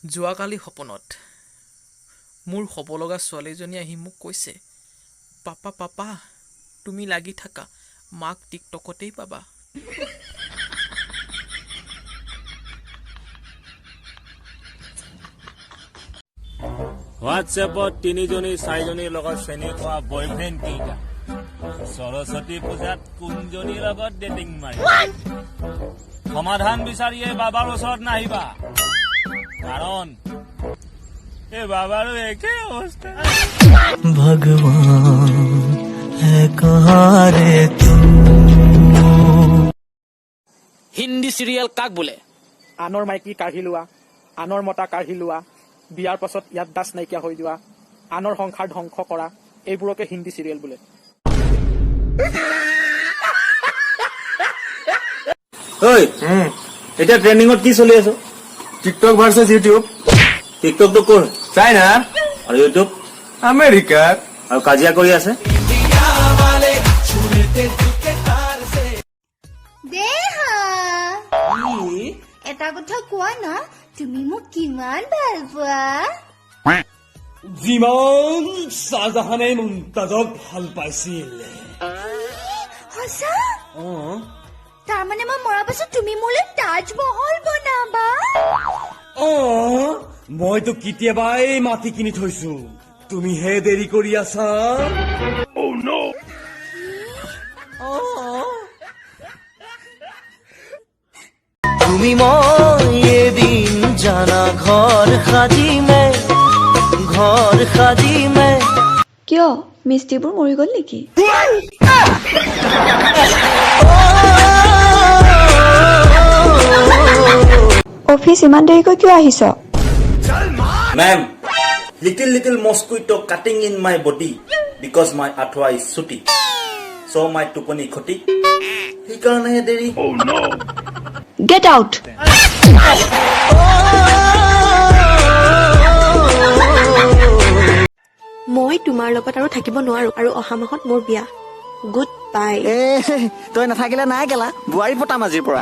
যোৱাকালি সপোনত মোৰ হ'ব লগা ছোৱালীজনী আহি মোক কৈছে, পাপা পাপা তুমি লাগি থাকা, মাক টিকটকতেই পাবা। হোৱাটছএপত 3জনী 4জনীৰ লগত শ্ৰেণী খোৱা বয়ফ্ৰেণ্ড কেইটা সৰস্বতী পূজাত কোনজনীৰ লগত ডেটিং মাৰি সমাধান বিচাৰিয়ে বাবাৰ ওচৰত নাহিবা, কাৰণ এই বাবাৰো একে অৱস্থা। ভগৱান হে কहाँ रे तू। হিন্দী চিৰিয়েল কাক বোলে? আনৰ মাইকী কাঢ়ি লোৱা, আনৰ মতা কাঢ়ি লোৱা, বিয়াৰ পাছত ইয়াত দাস নাইকিয়া হৈ যোৱা, আনৰ সংসাৰ ধ্বংস কৰা, এইবোৰকে হিন্দী চিৰিয়েল বোলে। ঐ এতিয়া ট্ৰেণ্ডিঙত কি চলি আছে? TikTok versus YouTube. টিকটকটো ক'ৰ? চাইনা। আৰু ইউটিউব? আমেৰিকাৰ। আৰু কাজিয়া কৰি আছে। এটা কথা কোৱা না, তুমি মোক কিমান ভাল পোৱা? যিমান শ্বাহজাহানে মুমতাজক ভাল পাইছিল। সঁচা? তাৰমানে মই মৰাৰ পাছত তুমি মোলৈ তাজমহল বনাবা? মইতো কেতিয়াবাই মাটি কিনি থৈছো, তুমিহে দেৰি কৰি আছা। তুমি মই এদিন জানা ঘৰ সাজি মে। কিয় মিস্ত্ৰীবোৰ মৰি গ'ল নেকি? অফিচ ইমান দেৰিকৈ কিয় আহিছ? Ma'am, little mosquito cutting in my body because my athwa is sooty, so my tupani khoti, সেইকাৰণে দেৰি। Get out. মই তোমাৰ লগত আৰু থাকিব নোৱাৰো, আৰু অহা মাহত মোৰ বিয়া। Good bye. তই নাথাকিলে নাই কেলা, বোৱাৰী পতাম আজিৰ পৰা।